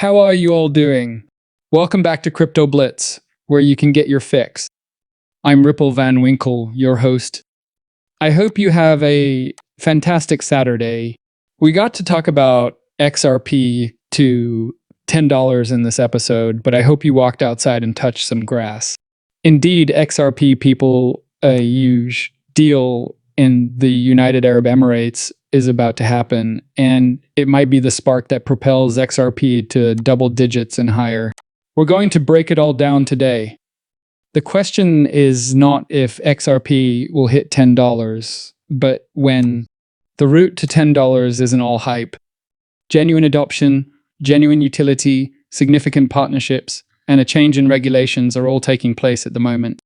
How are you all doing? Welcome back to Crypto Blitz, where you can get your fix. I'm Ripple Van Winkle, your host. I hope you have a fantastic Saturday. We got to talk about XRP to $10 in this episode, but I hope you walked outside and touched some grass. Indeed, XRP people, a huge deal in the United Arab Emirates is about to happen, and it might be the spark that propels XRP to double digits and higher. We're going to break it all down today. The question is not if XRP will hit $10, but when. The route to $10 isn't all hype. Genuine adoption, genuine utility, significant partnerships, and a change in regulations are all taking place at the moment.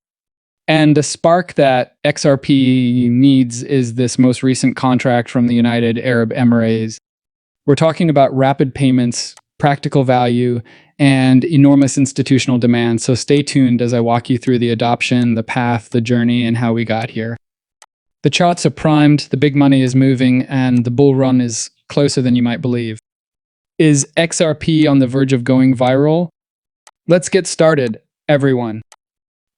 And the spark that XRP needs is this most recent contract from the United Arab Emirates. We're talking about rapid payments, practical value, and enormous institutional demand, so stay tuned as I walk you through the adoption, the path, the journey, and how we got here. The charts are primed, the big money is moving, and the bull run is closer than you might believe. Is XRP on the verge of going viral? Let's get started, everyone.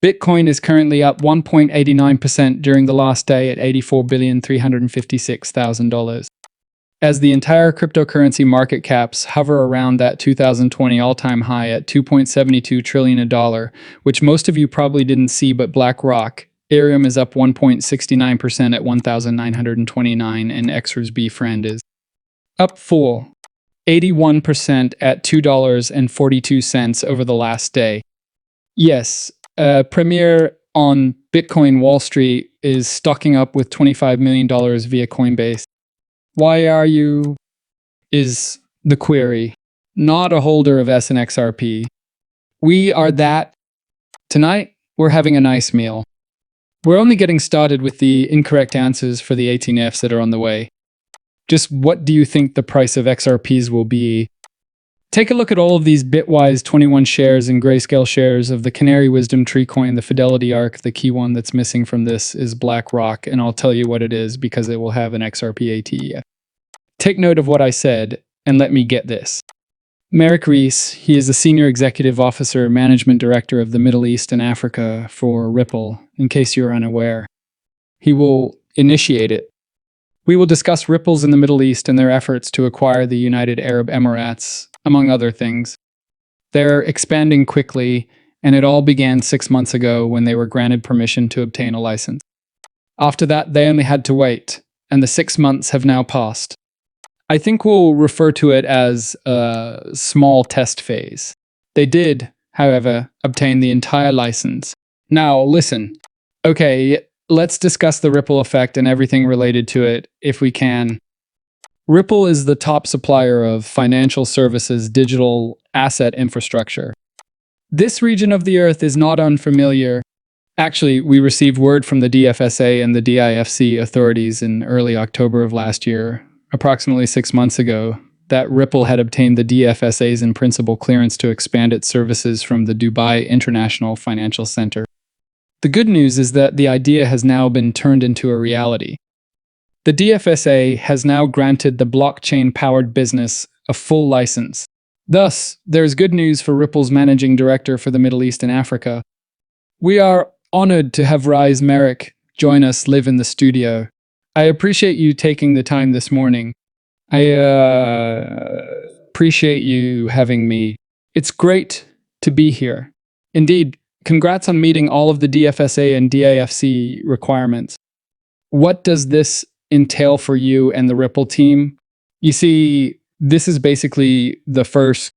Bitcoin is currently up 1.89% during the last day at $84,356,000. As the entire cryptocurrency market caps hover around that 2020 all-time high at $2.72 trillion, which most of you probably didn't see but BlackRock, Ethereum is up 1.69% at 1,929, and xrp friend is up 81% at $2.42 over the last day. Yes, Premier on Bitcoin Wall Street is stocking up with $25 million via Coinbase. Why are you, is the query, not a holder of S and XRP? We are that. Tonight, we're having a nice meal. We're only getting started with the incorrect answers for the 18Fs that are on the way. Just what do you think the price of XRPs will be? Take a look at all of these Bitwise 21 shares and Grayscale shares of the Canary Wisdom Tree coin, the Fidelity Arc. The key one that's missing from this is BlackRock, and I'll tell you what it is because it will have an XRP ATF. Take note of what I said, and let me get this. Merrick Reese, he is the Senior Executive Officer, Management Director of the Middle East and Africa for Ripple, in case you're unaware. He will initiate it. We will discuss Ripples in the Middle East and their efforts to acquire the United Arab Emirates, among other things. They're expanding quickly, and it all began 6 months ago when they were granted permission to obtain a license. After that, they only had to wait, and the 6 months have now passed. I think we'll refer to it as a small test phase. They did, however, obtain the entire license. Now, listen. Okay, let's discuss the Ripple effect and everything related to it, if we can. Ripple is the top supplier of financial services digital asset infrastructure. This region of the earth is not unfamiliar. Actually, we received word from the DFSA and the DIFC authorities in early October of last year, approximately 6 months ago, that Ripple had obtained the DFSA's in-principle clearance to expand its services from the Dubai International Financial Center. The good news is that the idea has now been turned into a reality. The DFSA has now granted the blockchain-powered business a full license. Thus, there is good news for Ripple's managing director for the Middle East and Africa. We are honored to have Rise Merrick join us live in the studio. I appreciate you taking the time this morning. I appreciate you having me. It's great to be here. Indeed, congrats on meeting all of the DFSA and DIFC requirements. What does this entail for you and the Ripple team? You see, this is basically the first.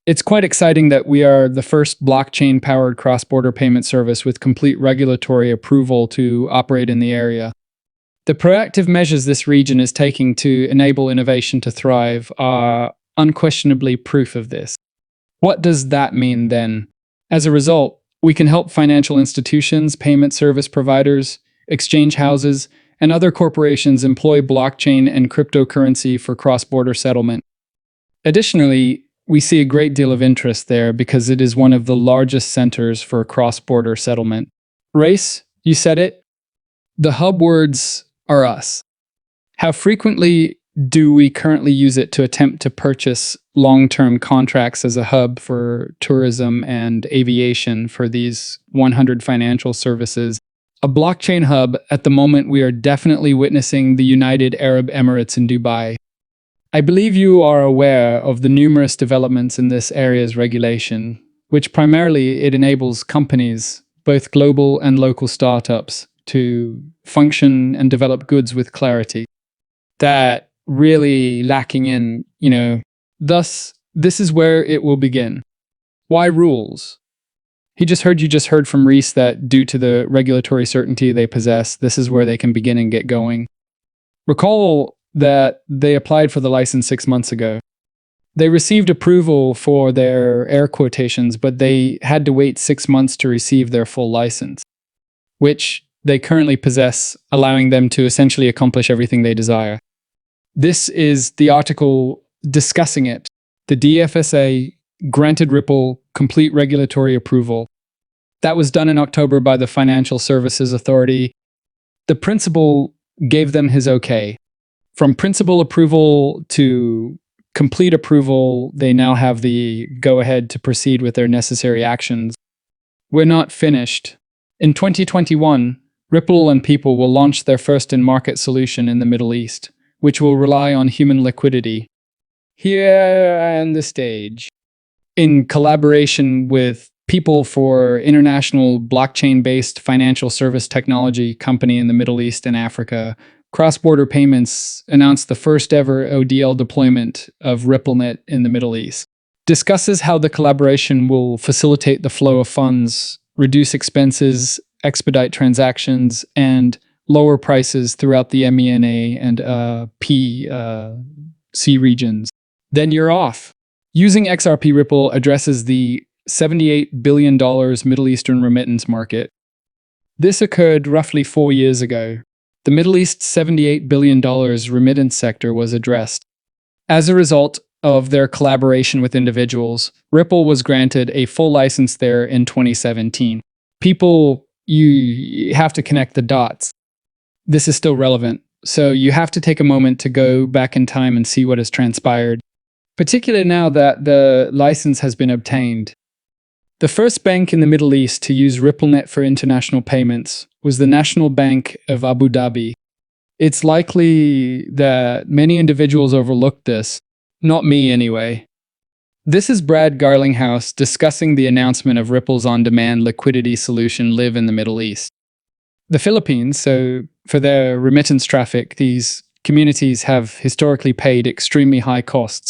It's quite exciting that we are the first blockchain-powered cross-border payment service with complete regulatory approval to operate in the area. The proactive measures this region is taking to enable innovation to thrive are unquestionably proof of this. What does that mean then? As a result, we can help financial institutions, payment service providers, exchange houses, and other corporations employ blockchain and cryptocurrency for cross-border settlement. Additionally, we see a great deal of interest there because it is one of the largest centers for cross-border settlement. Race, you said it. The hub words are us. How frequently do we currently use it to attempt to purchase long-term contracts as a hub for tourism and aviation for these 100 financial services? A blockchain hub, at the moment, we are definitely witnessing the United Arab Emirates in Dubai. I believe you are aware of the numerous developments in this area's regulation, which primarily it enables companies, both global and local startups, to function and develop goods with clarity. That really lacking in, thus, this is where it will begin. Why rules? You just heard from Reese that due to the regulatory certainty they possess, this is where they can begin and get going. Recall that they applied for the license 6 months ago. They received approval for their air quotations, but they had to wait 6 months to receive their full license, which they currently possess, allowing them to essentially accomplish everything they desire. This is the article discussing it. The DFSA granted Ripple complete regulatory approval. That was done in October by the Financial Services Authority. The principal gave them his okay. From principal approval to complete approval, they now have the go-ahead to proceed with their necessary actions. We're not finished. In 2021, Ripple and People will launch their first in-market solution in the Middle East, which will rely on human liquidity. Here on the stage, in collaboration with People for international blockchain-based financial service technology company in the Middle East and Africa, Cross-Border Payments announced the first ever ODL deployment of RippleNet in the Middle East. Discusses how the collaboration will facilitate the flow of funds, reduce expenses, expedite transactions, and lower prices throughout the MENA and PCE regions. Then you're off. Using XRP Ripple addresses the $78 billion Middle Eastern remittance market. This occurred roughly 4 years ago. The Middle East's $78 billion remittance sector was addressed. As a result of their collaboration with individuals, Ripple was granted a full license there in 2017. People, you have to connect the dots. This is still relevant, so you have to take a moment to go back in time and see what has transpired, particularly now that the license has been obtained. The first bank in the Middle East to use RippleNet for international payments was the National Bank of Abu Dhabi. It's likely that many individuals overlooked this. Not me, anyway. This is Brad Garlinghouse discussing the announcement of Ripple's on-demand liquidity solution Live in the Middle East. The Philippines, so for their remittance traffic, these communities have historically paid extremely high costs.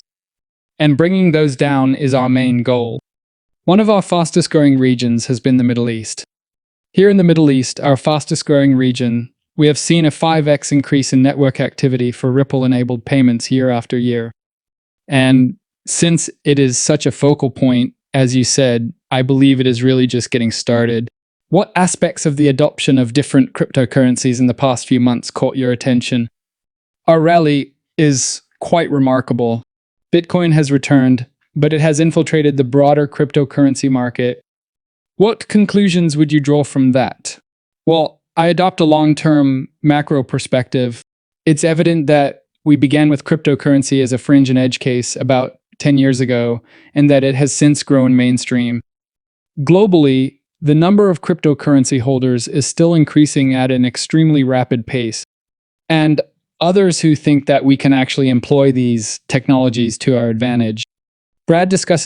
And bringing those down is our main goal. One of our fastest growing regions has been the Middle East. Here in the Middle East, our fastest growing region, we have seen a 5x increase in network activity for Ripple-enabled payments year after year. And since it is such a focal point, as you said, I believe it is really just getting started. What aspects of the adoption of different cryptocurrencies in the past few months caught your attention? Our rally is quite remarkable. Bitcoin has returned, but it has infiltrated the broader cryptocurrency market. What conclusions would you draw from that? Well, I adopt a long-term macro perspective. It's evident that we began with cryptocurrency as a fringe and edge case about 10 years ago, and that it has since grown mainstream. Globally, the number of cryptocurrency holders is still increasing at an extremely rapid pace. And others who think that we can actually employ these technologies to our advantage. Brad discusses